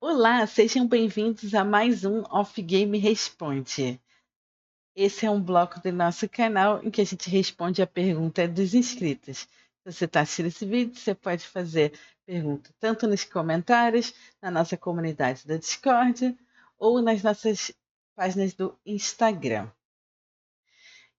Olá, sejam bem-vindos a mais um Off Game Responde. Esse é um bloco do nosso canal em que a gente responde a pergunta dos inscritos. Se você está assistindo esse vídeo, você pode fazer pergunta tanto nos comentários, na nossa comunidade do Discord ou nas nossas páginas do Instagram.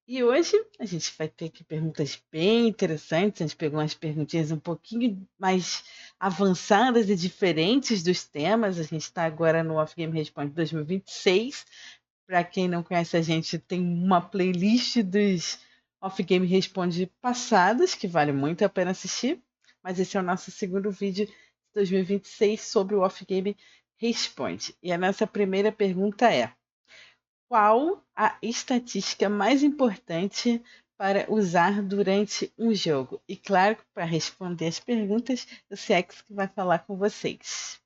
E hoje a gente vai ter aqui perguntas bem interessantes. A gente pegou umas perguntinhas um pouquinho mais avançadas e diferentes dos temas. A gente está agora no Off Game Responde 2026. Para quem não conhece a gente, tem uma playlist dos Off Game Responde passados, que vale muito a pena assistir. Mas esse é o nosso segundo vídeo de 2026 sobre o Off Game Responde. E a nossa primeira pergunta é: qual a estatística mais importante para usar durante um jogo? E claro, para responder as perguntas, o Sex que vai falar com vocês.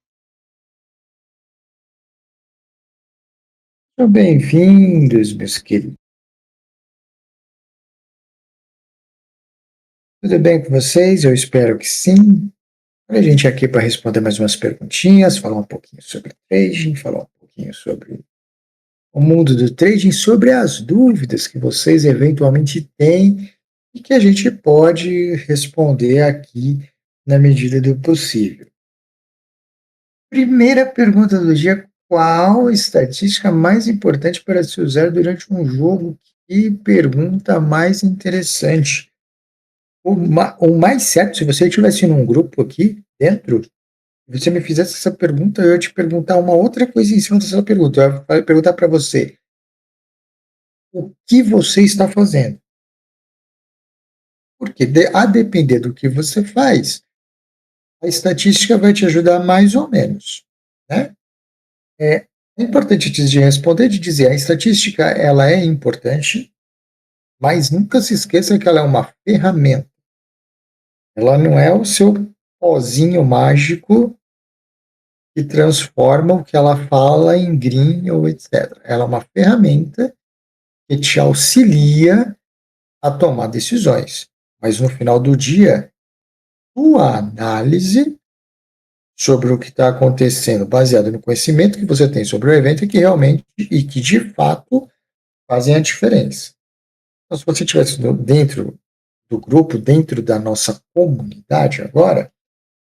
Sejam bem-vindos, meus queridos. Tudo bem com vocês? Eu espero que sim. A gente aqui para responder mais umas perguntinhas, falar um pouquinho sobre trading, falar um pouquinho sobre o mundo do trading, sobre as dúvidas que vocês eventualmente têm e que a gente pode responder aqui na medida do possível. Primeira pergunta do dia: qual a estatística mais importante para se usar durante um jogo? Que pergunta mais interessante. O mais certo, se você estivesse num grupo aqui dentro, e você me fizesse essa pergunta, eu ia te perguntar uma outra coisa em cima dessa pergunta. Eu ia perguntar para você: o que você está fazendo? Porque a depender do que você faz, a estatística vai te ajudar mais ou menos, né? É importante antes de responder, de dizer, a estatística ela é importante, mas nunca se esqueça que ela é uma ferramenta. Ela não é o seu pozinho mágico que transforma o que ela fala em green ou etc. Ela é uma ferramenta que te auxilia a tomar decisões. Mas no final do dia, tua análise sobre o que está acontecendo, baseado no conhecimento que você tem sobre o evento, é que realmente e que de fato fazem a diferença. Então, se você estivesse dentro do grupo, dentro da nossa comunidade agora,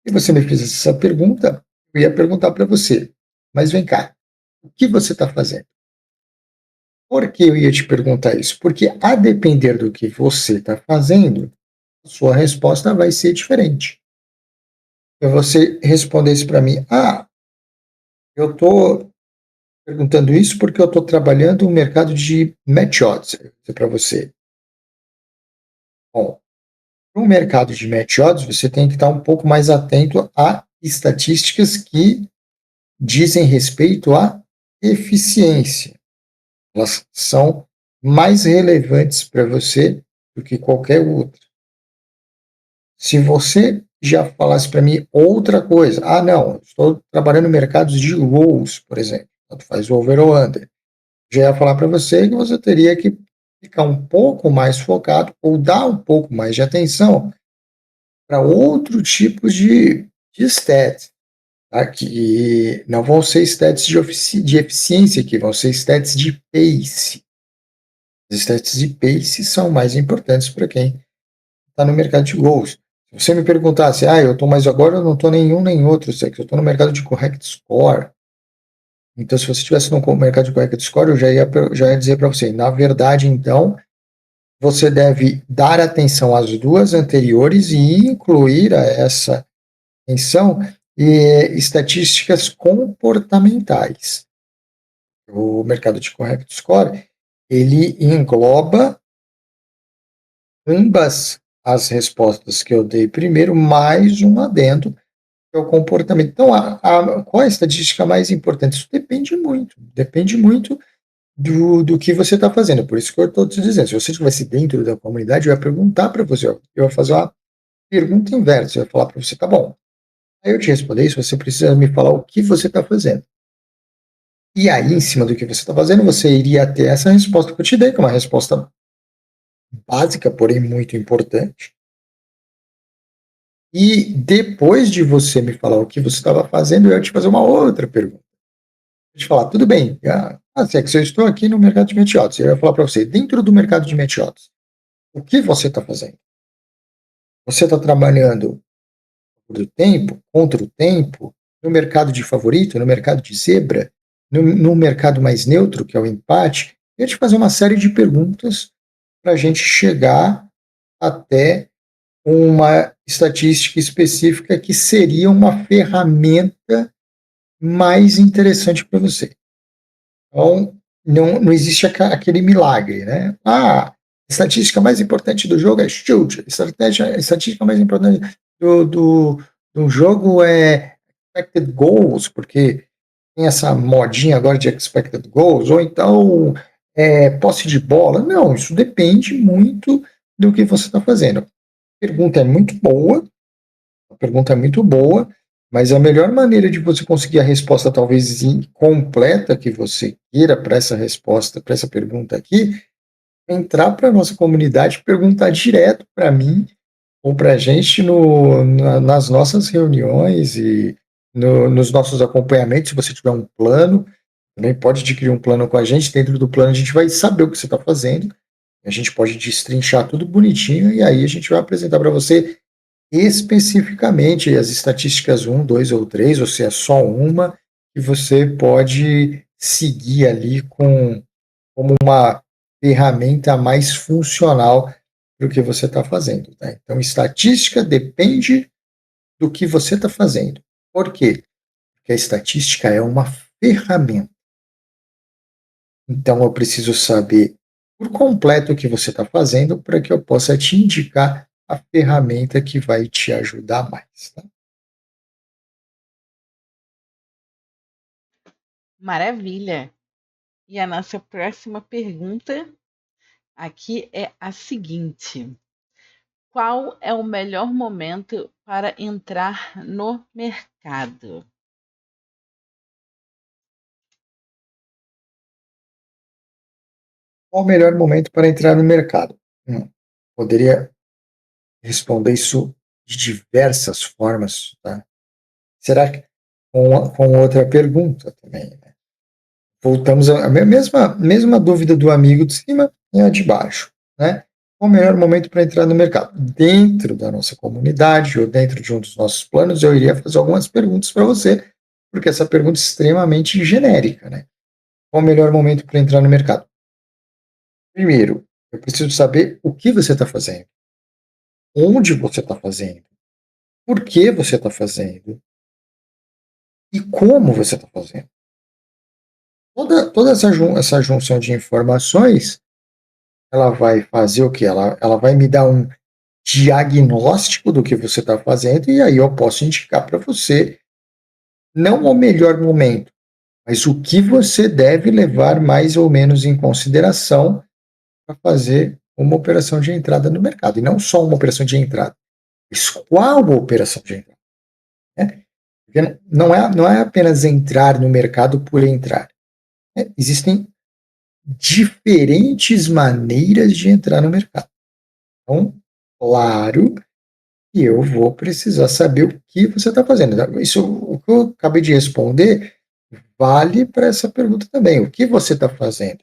e você me fizesse essa pergunta, eu ia perguntar para você, mas vem cá, o que você está fazendo? Por que eu ia te perguntar isso? Porque a depender do que você está fazendo, a sua resposta vai ser diferente. Se você respondesse para mim, eu estou perguntando isso porque eu estou trabalhando no mercado de match odds, eu vou dizer para você. Bom, no mercado de match odds, você tem que estar um pouco mais atento a estatísticas que dizem respeito à eficiência. Elas são mais relevantes para você do que qualquer outra. Se você já falasse para mim outra coisa, não, estou trabalhando no mercado de lows, por exemplo, tanto faz over ou under, já ia falar para você que você teria que ficar um pouco mais focado ou dar um pouco mais de atenção para outro tipo de stats, tá? Que não vão ser stats de eficiência aqui, vão ser stats de pace. As stats de pace são mais importantes para quem está no mercado de gols. Se você me perguntasse, eu estou, mas agora eu não estou nenhum nem outro, eu estou no mercado de correct score. Então, se você estivesse no mercado de correct score, eu já ia dizer para você, na verdade, então, você deve dar atenção às duas anteriores e incluir a essa atenção estatísticas comportamentais. O mercado de correct score, ele engloba ambas as respostas que eu dei primeiro, mais um adendo, que é o comportamento. Então, qual é a estatística mais importante? Isso depende muito do que você está fazendo. Por isso que eu estou te dizendo, se você estivesse dentro da comunidade, eu ia perguntar para você, eu ia fazer uma pergunta inversa, eu ia falar para você, tá bom, aí eu te responder isso, você precisa me falar o que você está fazendo. E aí, em cima do que você está fazendo, você iria ter essa resposta que eu te dei, que é uma resposta básica, porém muito importante. E depois de você me falar o que você estava fazendo, eu ia te fazer uma outra pergunta. Eu ia te falar, tudo bem, é que eu estou aqui no mercado de meteoros. Eu ia falar para você, dentro do mercado de meteoros, o que você está fazendo? Você está trabalhando por tempo, contra o tempo, no mercado de favorito, no mercado de zebra, no mercado mais neutro, que é o empate? Eu ia te fazer uma série de perguntas para a gente chegar até uma estatística específica que seria uma ferramenta mais interessante para você. Então, não existe aquele milagre, né? A estatística mais importante do jogo é shoot, a estatística mais importante do jogo é expected goals, porque tem essa modinha agora de expected goals, ou então posse de bola. Não, isso depende muito do que você está fazendo. A pergunta é muito boa, mas a melhor maneira de você conseguir a resposta talvez incompleta que você queira para essa resposta, para essa pergunta aqui, é entrar para a nossa comunidade e perguntar direto para mim ou para a gente nas nossas reuniões e nos nossos acompanhamentos. Se você tiver um plano, também pode adquirir um plano com a gente. Dentro do plano a gente vai saber o que você está fazendo, a gente pode destrinchar tudo bonitinho e aí a gente vai apresentar para você especificamente as estatísticas 1, 2 ou 3, ou se é só uma, que você pode seguir ali como uma ferramenta mais funcional para o que você está fazendo. Tá? Então, estatística depende do que você está fazendo. Por quê? Porque a estatística é uma ferramenta. Então, eu preciso saber por completo o que você está fazendo para que eu possa te indicar a ferramenta que vai te ajudar mais. Tá? Maravilha! E a nossa próxima pergunta aqui é a seguinte: qual é o melhor momento para entrar no mercado? Qual o melhor momento para entrar no mercado? Poderia responder isso de diversas formas. Tá? Será que com outra pergunta também? Né? Voltamos à mesma dúvida do amigo de cima e a de baixo. Né? Qual o melhor momento para entrar no mercado? Dentro da nossa comunidade ou dentro de um dos nossos planos, eu iria fazer algumas perguntas para você, porque essa pergunta é extremamente genérica. Né? Qual o melhor momento para entrar no mercado? Primeiro, eu preciso saber o que você está fazendo, onde você está fazendo, por que você está fazendo e como você está fazendo. Toda essa junção de informações, ela vai fazer o quê? Ela vai me dar um diagnóstico do que você está fazendo e aí eu posso indicar para você não o melhor momento, mas o que você deve levar mais ou menos em consideração para fazer uma operação de entrada no mercado. E não só uma operação de entrada, mas qual a operação de entrada. Né? Porque não é apenas entrar no mercado por entrar. Né? Existem diferentes maneiras de entrar no mercado. Então, claro que eu vou precisar saber o que você está fazendo. Isso, o que eu acabei de responder, vale para essa pergunta também. O que você está fazendo?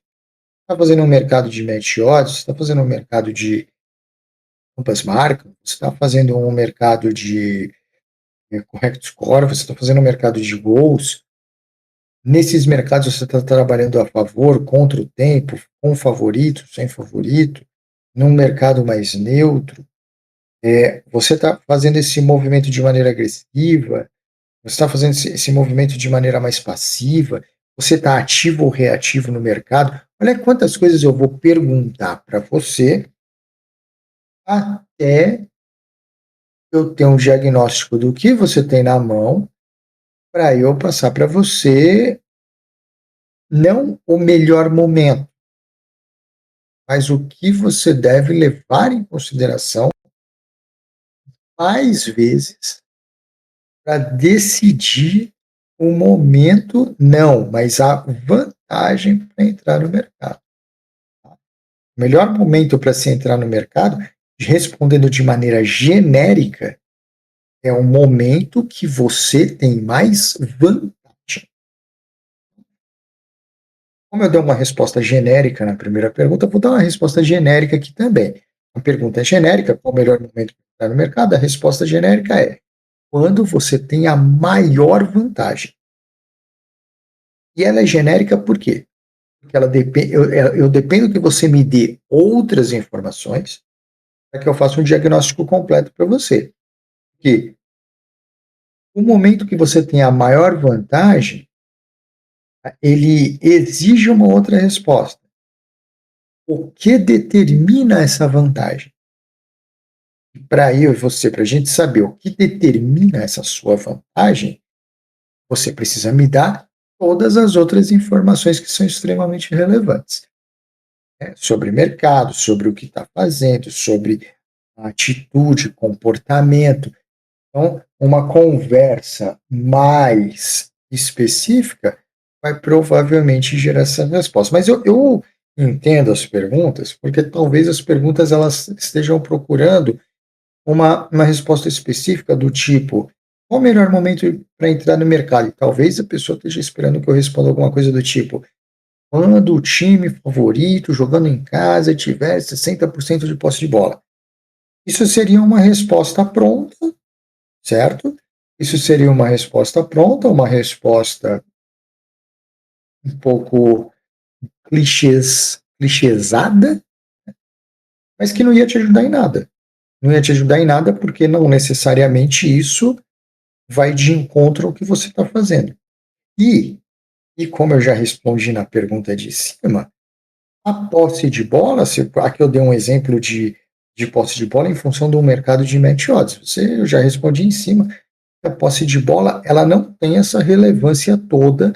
Está fazendo um mercado de match odds? Você está fazendo um mercado de compass market? Você está fazendo um mercado de correct score? Você está fazendo um mercado de gols? Nesses mercados você está trabalhando a favor, contra o tempo, com favorito, sem favorito, num mercado mais neutro. Você está fazendo esse movimento de maneira agressiva, você está fazendo esse movimento de maneira mais passiva, você está ativo ou reativo no mercado. Olha quantas coisas eu vou perguntar para você até eu ter um diagnóstico do que você tem na mão para eu passar para você não o melhor momento, mas o que você deve levar em consideração mais vezes para decidir o momento, não, mas a vantagem para entrar no mercado. O melhor momento para se entrar no mercado, respondendo de maneira genérica, é o momento que você tem mais vantagem. Como eu dei uma resposta genérica na primeira pergunta, vou dar uma resposta genérica aqui também. A pergunta é genérica, qual o melhor momento para entrar no mercado? A resposta genérica é quando você tem a maior vantagem. E ela é genérica por quê? Porque eu dependo que você me dê outras informações para que eu faça um diagnóstico completo para você. Porque o momento que você tem a maior vantagem, ele exige uma outra resposta. O que determina essa vantagem? Para eu e você, para a gente saber o que determina essa sua vantagem, você precisa me dar todas as outras informações que são extremamente relevantes. Sobre mercado, sobre o que está fazendo, sobre atitude, comportamento. Então, uma conversa mais específica vai provavelmente gerar essa resposta. Mas eu entendo as perguntas, porque talvez as perguntas elas estejam procurando uma resposta específica do tipo, qual o melhor momento para entrar no mercado? E talvez a pessoa esteja esperando que eu responda alguma coisa do tipo, quando o time favorito, jogando em casa, tiver 60% de posse de bola. Isso seria uma resposta pronta, certo? Isso seria uma resposta pronta, uma resposta um pouco clichêsada, mas que não ia te ajudar em nada. Não ia te ajudar em nada porque não necessariamente isso vai de encontro ao que você está fazendo. E como eu já respondi na pergunta de cima, a posse de bola, aqui eu dei um exemplo de posse de bola em função do mercado de match odds. Eu já respondi em cima, a posse de bola ela não tem essa relevância toda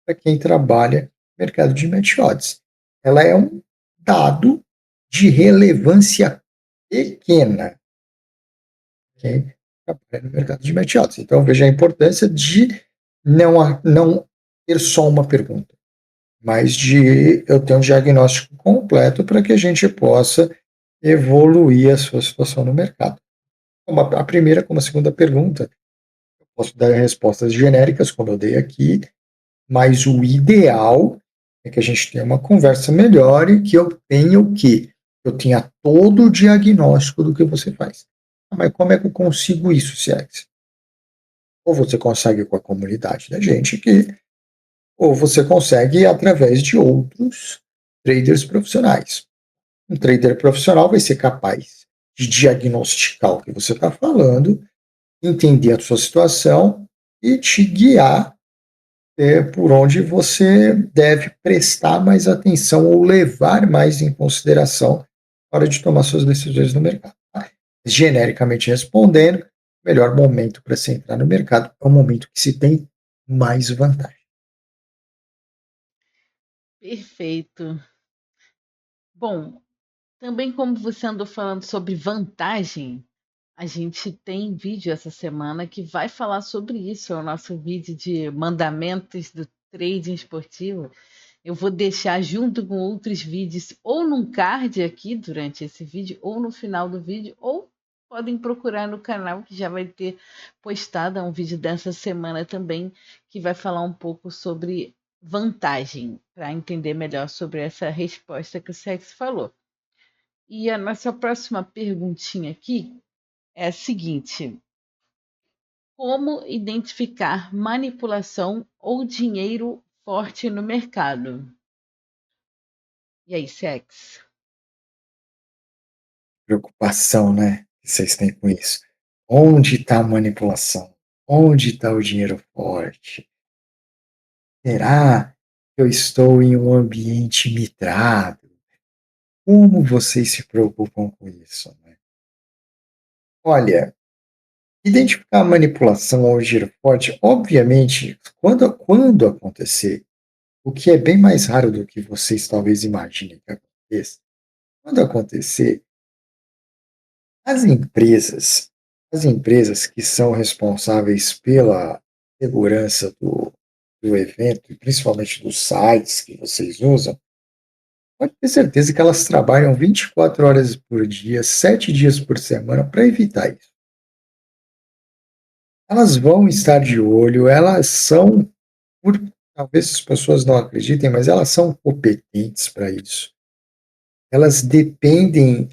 para quem trabalha no mercado de match odds. Ela é um dado de relevância pequena. Quem trabalha no mercado de match odds. Então, veja a importância de não ter só uma pergunta, mas de eu ter um diagnóstico completo para que a gente possa evoluir a sua situação no mercado. A primeira como a segunda pergunta, eu posso dar respostas genéricas, como eu dei aqui, mas o ideal é que a gente tenha uma conversa melhor e que eu tenha o quê? Eu tenha todo o diagnóstico do que você faz. Mas como é que eu consigo isso, Ciex? Ou você consegue com a comunidade da gente, ou você consegue através de outros traders profissionais. Um trader profissional vai ser capaz de diagnosticar o que você está falando, entender a sua situação e te guiar por onde você deve prestar mais atenção ou levar mais em consideração na hora de tomar suas decisões no mercado. Genericamente respondendo, o melhor momento para se entrar no mercado é o momento que se tem mais vantagem. Perfeito. Bom, também como você andou falando sobre vantagem, a gente tem vídeo essa semana que vai falar sobre isso. É o nosso vídeo de mandamentos do trading esportivo. Eu vou deixar junto com outros vídeos ou num card aqui durante esse vídeo ou no final do vídeo, ou podem procurar no canal que já vai ter postado um vídeo dessa semana também que vai falar um pouco sobre vantagem, para entender melhor sobre essa resposta que o Sex falou. E a nossa próxima perguntinha aqui é a seguinte: como identificar manipulação ou dinheiro forte no mercado? E aí, Sex? Preocupação, né? Que vocês têm com isso. Onde está a manipulação? Onde está o dinheiro forte? Será que eu estou em um ambiente mitrado? Como vocês se preocupam com isso, né? Olha, identificar a manipulação ou giro forte, obviamente, quando acontecer, o que é bem mais raro do que vocês talvez imaginem que aconteça, quando acontecer, as empresas, as empresas que são responsáveis pela segurança do evento, e principalmente dos sites que vocês usam, pode ter certeza que elas trabalham 24 horas por dia, 7 dias por semana para evitar isso. elas vão estar de olho, elas são, talvez as pessoas não acreditem, mas elas são competentes para isso. Elas dependem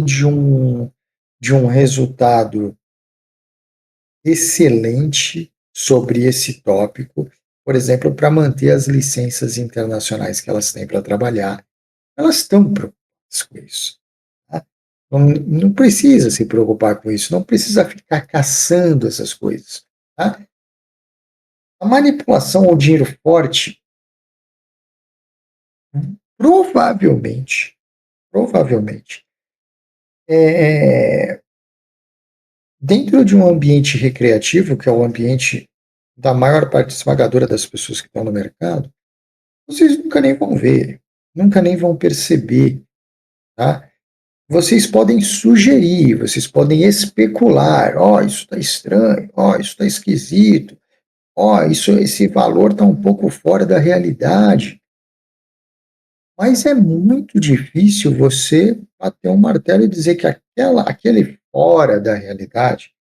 de um resultado excelente sobre esse tópico, por exemplo, para manter as licenças internacionais que elas têm para trabalhar. Elas estão preocupadas com isso. Tá? Não precisa se preocupar com isso, não precisa ficar caçando essas coisas. Tá? A manipulação ao dinheiro forte, provavelmente, é, dentro de um ambiente recreativo, que é o ambiente da maior parte esmagadora das pessoas que estão no mercado, vocês nunca nem vão ver, nunca nem vão perceber, tá? Vocês podem sugerir, vocês podem especular, isso está estranho, isso está esquisito, esse valor está um pouco fora da realidade. Mas é muito difícil você bater um martelo e dizer que aquele fora da realidade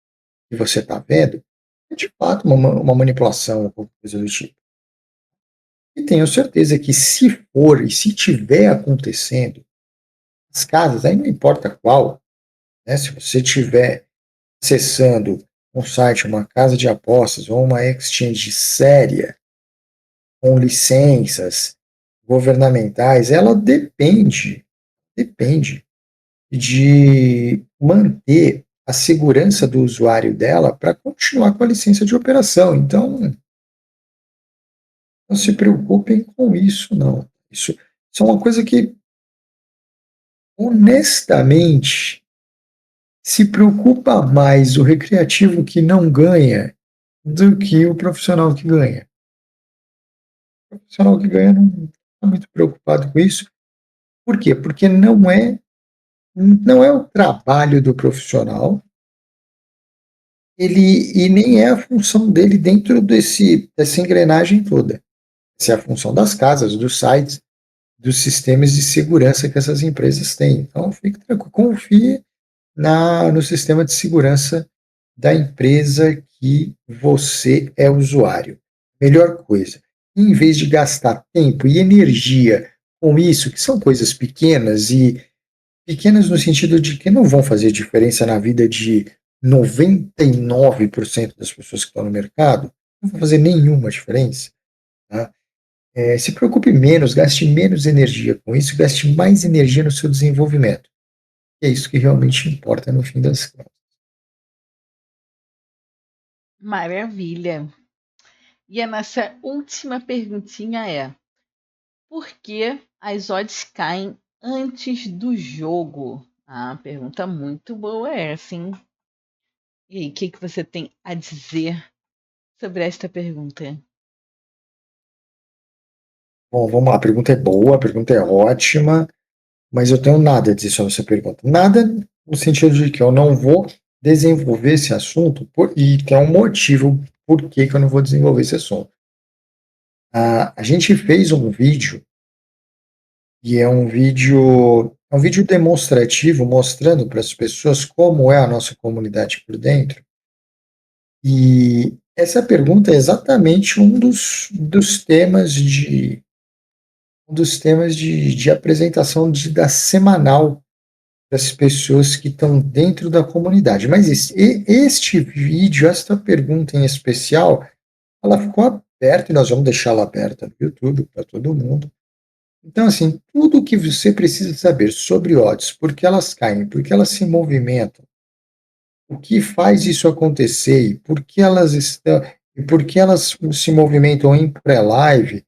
que você está vendo é de fato uma manipulação, ou coisa do tipo. E tenho certeza que se for e se tiver acontecendo, as casas, aí não importa qual, né, se você estiver acessando um site, uma casa de apostas ou uma exchange séria, com licenças governamentais, ela depende de manter a segurança do usuário dela para continuar com a licença de operação. Então, não se preocupem com isso, não. Isso é uma coisa que, honestamente, se preocupa mais o recreativo que não ganha do que o profissional que ganha. O profissional que ganha não está muito preocupado com isso. Por quê? Porque não é o trabalho do profissional, e nem é a função dele dentro dessa engrenagem toda. Essa é a função das casas, dos sites, dos sistemas de segurança que essas empresas têm. Então, fique tranquilo, confie no sistema de segurança da empresa que você é usuário. Melhor coisa, em vez de gastar tempo e energia com isso, que são coisas pequenas, e pequenas no sentido de que não vão fazer diferença na vida de 99% das pessoas que estão no mercado, não vão fazer nenhuma diferença. Tá? Se preocupe menos, gaste menos energia com isso, gaste mais energia no seu desenvolvimento. É isso que realmente importa no fim das contas. Maravilha. E a nossa última perguntinha é: por que as odds caem antes do jogo? Pergunta muito boa essa, hein? E aí, o que você tem a dizer sobre esta pergunta? Bom, vamos lá, a pergunta é boa, a pergunta é ótima, mas eu tenho nada a dizer sobre essa pergunta. Nada no sentido de que eu não vou desenvolver esse assunto, e tem um motivo por que eu não vou desenvolver esse assunto. A gente fez um vídeo, e é um vídeo demonstrativo mostrando para as pessoas como é a nossa comunidade por dentro. E essa pergunta é exatamente um dos temas de apresentação da semanal das pessoas que estão dentro da comunidade. Mas este vídeo, esta pergunta em especial, ela ficou aberta e nós vamos deixá-la aberta no YouTube para todo mundo. Então, assim, tudo o que você precisa saber sobre odds, por que elas caem, por que elas se movimentam, o que faz isso acontecer e por que elas se movimentam em pré-live,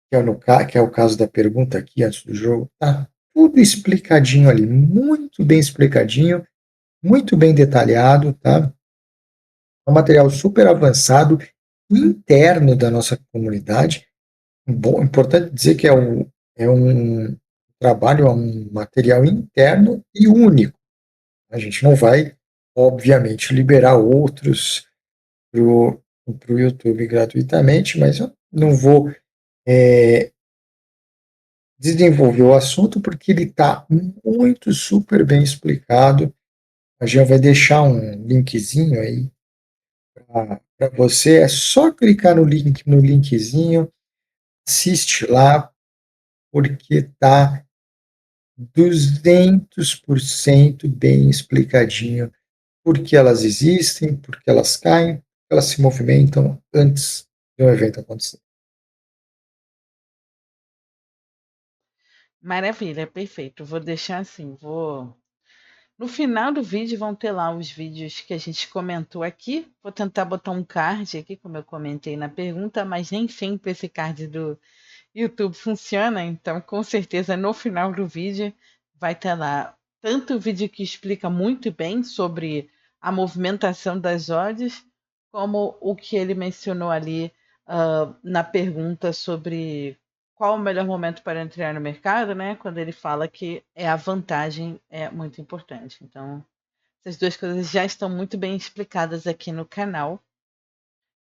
que é o caso da pergunta aqui antes do jogo, tá tudo explicadinho ali, muito bem explicadinho, muito bem detalhado, tá? É um material super avançado, interno da nossa comunidade. Bom, importante dizer que é um trabalho, é um material interno e único. A gente não vai, obviamente, liberar outros para o YouTube gratuitamente, mas eu não vou desenvolver o assunto porque ele está muito super bem explicado. A gente vai deixar um linkzinho aí para você, é só clicar no linkzinho, assiste lá, porque tá 200% bem explicadinho por que elas existem, por que elas caem, por que elas se movimentam antes de um evento acontecer. Maravilha, perfeito. Vou deixar assim, No final do vídeo vão ter lá os vídeos que a gente comentou aqui. Vou tentar botar um card aqui, como eu comentei na pergunta, mas nem sempre esse card do YouTube funciona, então com certeza no final do vídeo vai ter lá tanto o vídeo que explica muito bem sobre a movimentação das odds, como o que ele mencionou ali na pergunta sobre qual o melhor momento para entrar no mercado, né? Quando ele fala que a vantagem é muito importante. Então, essas duas coisas já estão muito bem explicadas aqui no canal.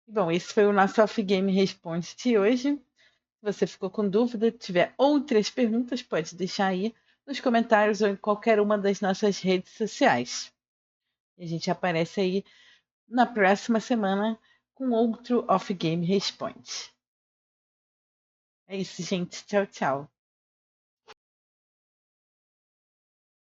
Bom, esse foi o nosso Off Game Responde de hoje. Se você ficou com dúvida, tiver outras perguntas, pode deixar aí nos comentários ou em qualquer uma das nossas redes sociais. E a gente aparece aí na próxima semana com outro Off Game Responde. É isso, gente. Tchau, tchau.